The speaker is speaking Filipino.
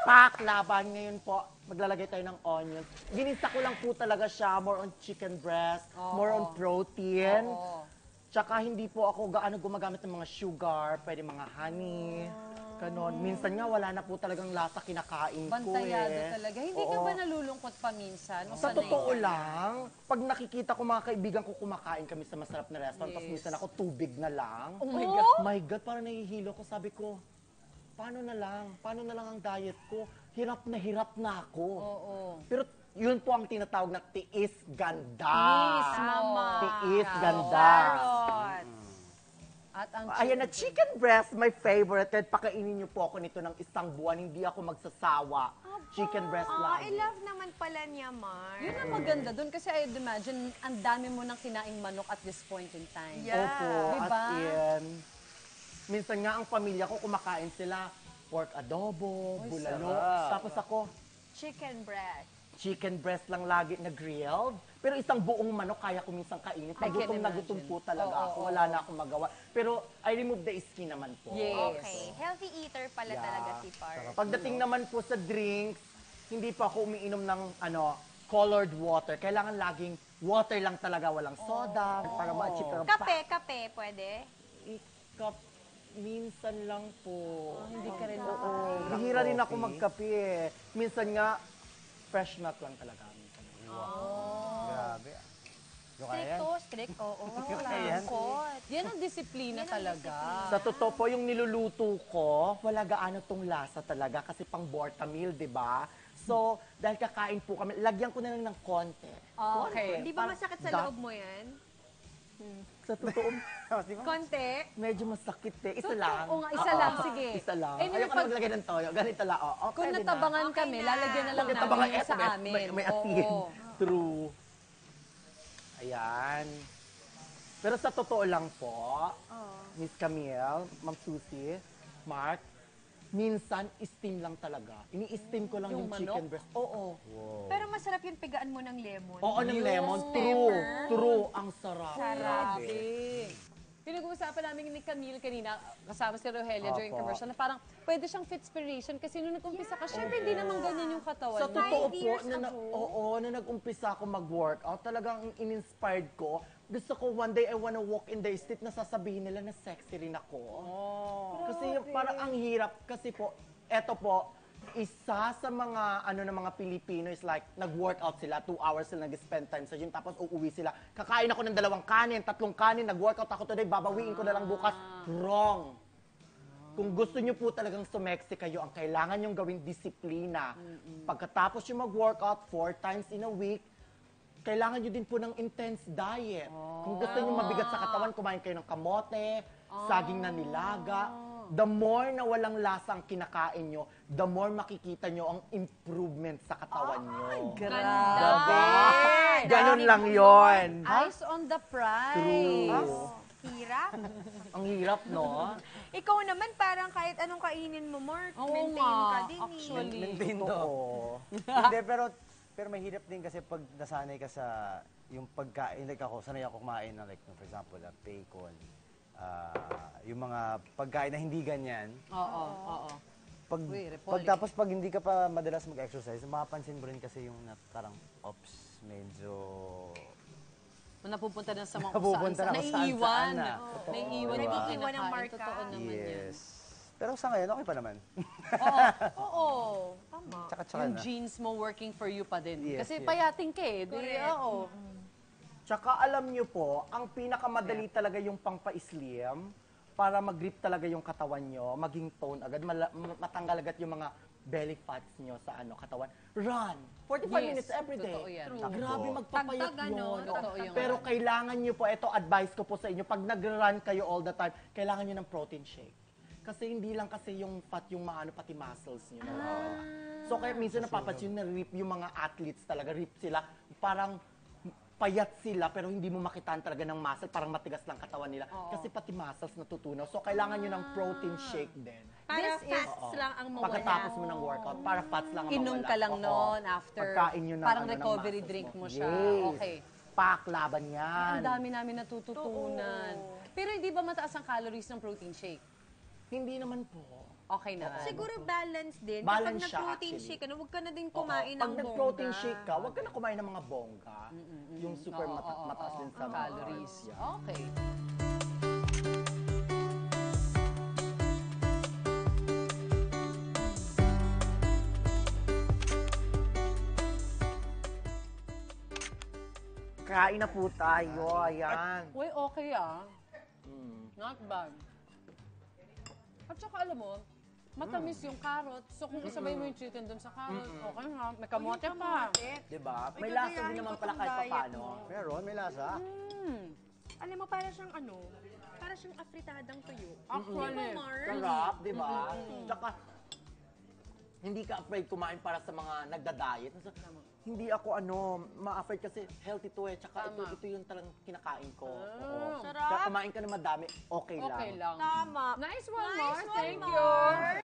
Pak, laban ngayon po. Maglalagay tayo ng onion. Ginisa ko lang po talaga siya. More on chicken breast, more on protein. Tsaka hindi po ako gaano gumagamit ng mga sugar, pwede mga honey. Ganon. Minsan nga wala na po talagang lasa kinakain ko Bantayado talaga. Hindi ka ba nalulungkot pa minsan? O Sa sanay totoo ka? lang, pag nakikita ko mga kaibigan ko kumakain kami sa masarap na restaurant, tapos minsan ako tubig na lang. Oh my God. My God, parang nahihilo ko. Sabi ko, paano na lang? Paano na lang ang diet ko? Hirap na ako. Oo. Pero yun po ang tinatawag na tiis ganda. Tama. Tiis ganda. At ang Ayan na, chicken breast, my favorite. Kahit pakainin niyo po ako nito ng isang buwan, hindi ako magsasawa. Chicken breast lang. I love naman pala niya, Mar. Yun ang maganda doon kasi I'd imagine ang dami mo nang kinaing manok at this point in time. Yeah. Opo, Diba? as in. Minsan nga ang pamilya ko kumakain sila pork adobo, bulalo. Tapos ako, Chicken breast. chicken breast lang lagi na grilled. Pero isang buong manok kaya ko minsan kainin. Pag I can gutom na gutom imagine. po talaga ako. Wala na akong magawa. Pero I remove the skin naman po. Yes. Okay. Healthy eater pala Yeah. talaga si Par. Pagdating naman po sa drinks, hindi pa ako umiinom ng colored water. Kailangan laging water lang talaga, walang soda. Para ma-achieve ka. Kape, pwede? Minsan lang po. Hindi ka rin Bihira rin ako magkape eh. Minsan nga, fresh milk lang talaga. Grabe. Yung kaya yan? Strict, oo. Ayan. Langkot. Yan ang disiplina talaga. Sa totoo po, yung niluluto ko, wala gaano tong lasa talaga kasi pang Borta meal, di ba? So, dahil kakain po kami, lagyan ko na lang ng konti. Okay. Di ba masakit sa loob mo yan? Sa totoo, Konti. medyo masakit eh. Isa lang. Oo nga, isa lang, sige. Isa lang. Anyway, Ayoko na pag- maglagay ng toyo. Ganito lang. Kung pwede na. natabangan kami, Okay na. lalagyan na lang Pag namin natabangan, yung sa may- amin. May asin. Oo. True. Ayan. Pero sa totoo lang po, Miss Camille, Ma'am Susie, Mark, minsan, steam lang talaga. Ini-steam ko lang Yung yung chicken manok? breast. Oo. Pero masarap yung pigaan mo ng lemon. Oo, ng lemon. True. True. Ang sarap. Sarap. Grabe. Pinag-uusapan namin ni Camille kanina, kasama si Rogelia during commercial, na parang pwede siyang fit-spiration kasi nung nag-umpisa ka, syempre hindi naman ganyan yung katawan Sa mo. totoo 5 po, years ago. na nag-umpisa ako mag-workout, talagang in-inspired ko. Gusto ko one day I wanna walk in the street na sasabihin nila na sexy rin ako. Kasi parang ang hirap. Kasi po, eto po, isa sa mga ng mga Pilipino is like, nag-workout sila, 2 hours sila nag-spend time sa gym, tapos uuwi sila. Kakain ako ng 2 kanin, 3 kanin, nag-workout ako today, babawiin ko na lang bukas. Wrong. Kung gusto nyo po talagang sumeksi kayo, ang kailangan nyong gawing disiplina. Pagkatapos yung mag-workout 4 times in a week, kailangan nyo din po ng intense diet. Kung gusto nyo mabigat sa katawan, kumain kayo ng kamote, saging na nilaga. The more na walang lasa ang kinakain nyo, the more makikita nyo ang improvement sa katawan nyo. Grabe! Ganon lang yon. Eyes on the prize. True. Hirap. Ang hirap, no? Ikaw naman, parang kahit anong kainin mo, Mark, Oo maintain nga, ka din actually. Nintendo. Oo. Hindi, pero mahirap din kasi pag nasanay ka sa yung pagkain, like ako, sanay ako kumain na like, for example, bacon, yung mga pagkain na hindi ganyan. Oo. Tapos pag hindi ka pa madalas mag-exercise, mapapansin mo rin kasi yung parang, ops, medyo Napupunta na sa mga Napupunta na kung saan-saan na. Naiiwan yung mga Nag-iiwan ng kinakain. marka. Totoo naman yan. yes. Pero sa ngayon, okay pa naman. Oo. Tama. Tsaka Yung na. jeans mo working for you pa din. Yes, Kasi yes. payating ka eh. Correct. Oo. Tsaka alam nyo po, ang pinakamadali talaga yung pangpa-slim para mag-grip talaga yung katawan nyo, maging tone agad, matanggal agad yung mga belly fats nyo sa katawan. Run! 45 Yes, minutes every day. totoo yan. Grabe magpapayat Tagtag, yun. Totoo yung Pero run. kailangan nyo po, ito advice ko po sa inyo, pag nag-run kayo all the time, kailangan nyo ng protein shake. Kasi hindi lang kasi yung fat yung pati muscles nyo. So kaya minsan napapansin na rip yung mga athletes talaga, rip sila, parang payat sila pero hindi mo makitaan talaga ng muscle, parang matigas lang katawan nila. Kasi pati muscles natutunaw. So kailangan nyo ng protein shake din. Para This is- fats lang ang mawala. Pagkatapos mo ng workout, para fats lang ang Inom mawala. ka lang Oo. noon after. Pagkain nyo ng, Parang ng recovery muscles drink mo siya. Yes. Okay. Pak, laban yan. Ang dami namin natututunan. Pero hindi ba mataas ang calories ng protein shake? Hindi naman po. Okay na. Siguro balance din. Balance Kapag siya, nag-protein actually. shake ka na, huwag ka na din Oo. kumain ng Pag nag-protein bongga. shake ka, huwag ka na kumain ng mga bongga. Yung super mataas din sa mga calories. Yeah. Okay. Kain na po tayo, ayan. Uy, okay ah. Mm. Not bad. At saka alam mo, matamis yung carrot. So kung isabay mo yung chicken dun sa carrot, okay nga. May kamote pa. Diba? May Ay, lasa gagayahin din naman ko pala tong kahit diet paano. mo. Meron, may lasa. Alam mo, para siyang para siyang afritadang tuyo. Actually. Di ba, Mark? Sarap, di ba? Tsaka, hindi ka afraid kumain para sa mga nagda-diet. So, hindi ako ma-afraid kasi healthy to eh. Tsaka ito yung talagang kinakain ko. Oo. Sarap. Kaya kumain ka na madami, okay lang. Okay lang. Tama. Nice one, Nice Mar. one, Thank Mar. you.